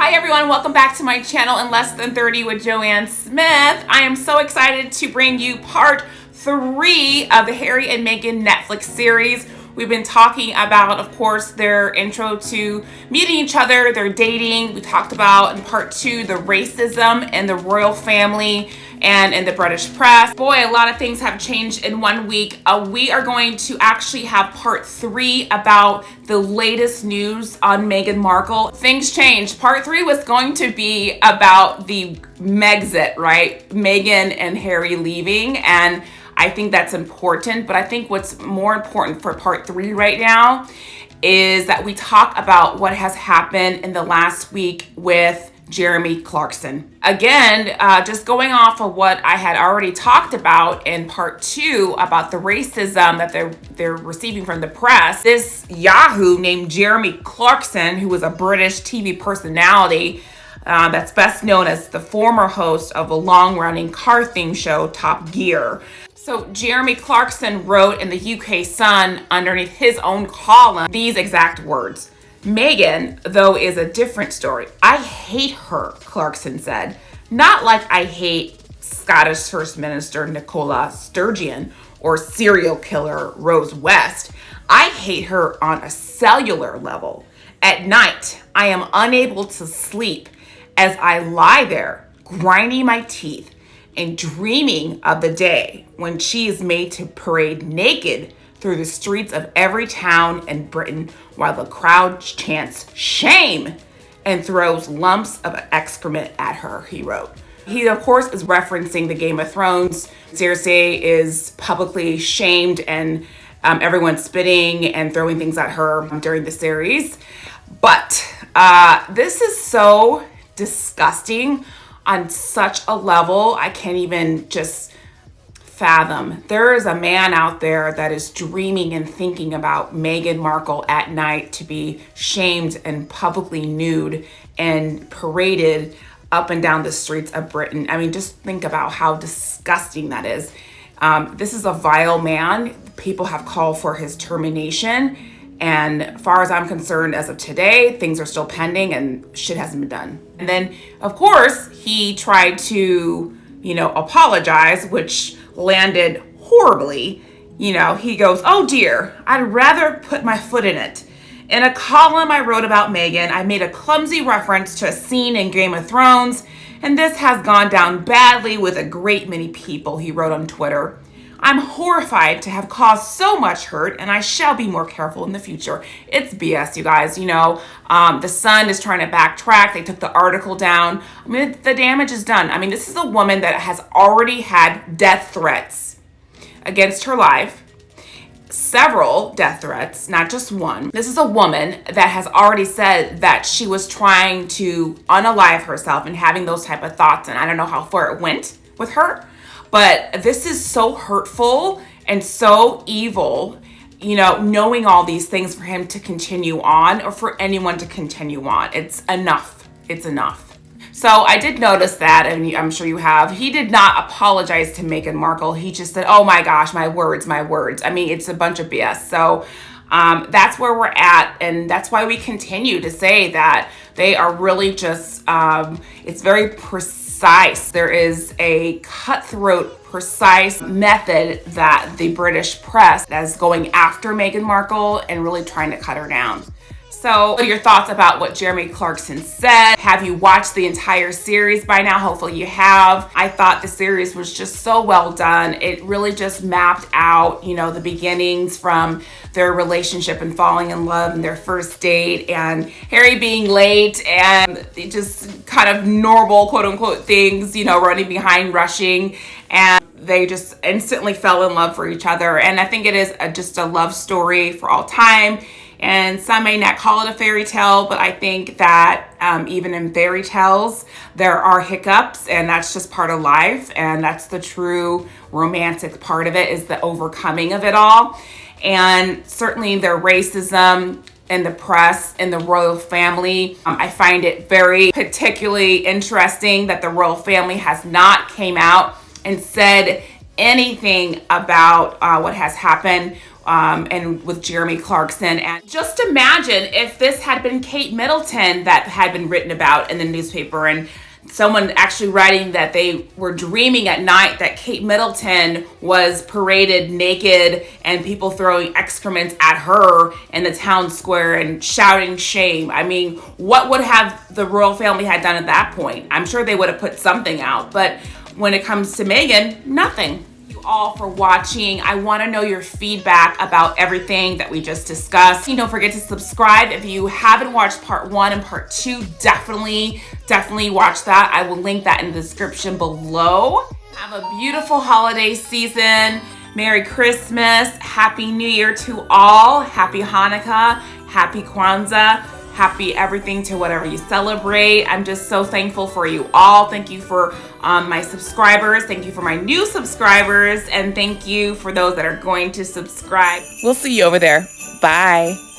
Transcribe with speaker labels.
Speaker 1: Hi everyone, welcome back to my channel in Less Than 30 with Joanne Smith. I am so excited to bring you part 3 of the Harry and Meghan Netflix series. We've been talking about, of course, their intro to meeting each other, their dating. We talked about in part 2 the racism in the royal family and in the British press. Boy, a lot of things have changed in 1 week. We are going to actually have part 3 about the latest news on Meghan Markle. Things changed. Part 3 was going to be about the Megxit, right? Meghan and Harry leaving, and I think that's important, but I think what's more important for part 3 right now is that we talk about what has happened in the last week with Jeremy Clarkson. Again, just going off of what I had already talked about in part 2 about the racism that they're receiving from the press, this Yahoo named Jeremy Clarkson, who was a British TV personality, that's best known as the former host of a long-running car theme show, Top Gear. So Jeremy Clarkson wrote in the UK Sun underneath his own column these exact words. Meghan, though, is a different story. I hate her, Clarkson said. Not like I hate Scottish First Minister Nicola Sturgeon or serial killer Rose West. I hate her on a cellular level. At night, I am unable to sleep as I lie there, grinding my teeth and dreaming of the day when she is made to parade naked through the streets of every town in Britain while the crowd chants shame and throws lumps of excrement at her, he wrote. He, of course, is referencing the Game of Thrones. Cersei is publicly shamed and everyone's spitting and throwing things at her during the series. But this is so disgusting on such a level I can't even just fathom. There is a man out there that is dreaming and thinking about Meghan Markle at night to be shamed and publicly nude and paraded up and down the streets of Britain. I mean, just think about how disgusting that is. This is a vile man. People have called for his termination. And as far as I'm concerned, as of today, things are still pending and shit hasn't been done. And then, of course, he tried to, apologize, which landed horribly. He goes, oh dear, I'd rather put my foot in it. In a column I wrote about Meghan, I made a clumsy reference to a scene in Game of Thrones, and this has gone down badly with a great many people, he wrote on Twitter. I'm horrified to have caused so much hurt, and I shall be more careful in the future. It's BS, you guys. The Sun is trying to backtrack. They took the article down. I mean, the damage is done. I mean, this is a woman that has already had death threats against her life. Several death threats, not just one. This is a woman that has already said that she was trying to unalive herself and having those type of thoughts, and I don't know how far it went with her. But this is so hurtful and so evil, knowing all these things for him to continue on or for anyone to continue on. It's enough. It's enough. So I did notice that, and I'm sure you have. He did not apologize to Meghan Markle. He just said, oh my gosh, my words. I mean, it's a bunch of BS. So that's where we're at. And that's why we continue to say that they are really just, it's very precise. There is a cutthroat, precise method that the British press is going after Meghan Markle and really trying to cut her down. So what are your thoughts about what Jeremy Clarkson said? Have you watched the entire series by now? Hopefully you have. I thought the series was just so well done. It really just mapped out, the beginnings from their relationship and falling in love and their first date and Harry being late and just kind of normal, quote unquote, things, running behind, rushing. And they just instantly fell in love for each other. And I think it is just a love story for all time. And some may not call it a fairy tale, but I think that even in fairy tales, there are hiccups, and that's just part of life. And that's the true romantic part of it, is the overcoming of it all. And certainly their racism in the press, in the royal family. I find it very particularly interesting that the royal family has not came out and said anything about what has happened and with Jeremy Clarkson. And just imagine if this had been Kate Middleton that had been written about in the newspaper, and someone actually writing that they were dreaming at night that Kate Middleton was paraded naked and people throwing excrements at her in the town square and shouting shame. I mean, what would have the royal family had done at that point? I'm sure they would have put something out, but when it comes to Meghan, nothing. Thank you all for watching. I want to know your feedback about everything that we just discussed. Don't forget to subscribe. If you haven't watched part 1 and part 2, definitely watch that. I will link that in the description below. Have a beautiful holiday season. Merry Christmas. Happy New Year to all. Happy Hanukkah. Happy Kwanzaa. Happy everything to whatever you celebrate. I'm just so thankful for you all. Thank you for my subscribers. Thank you for my new subscribers. And thank you for those that are going to subscribe. We'll see you over there. Bye.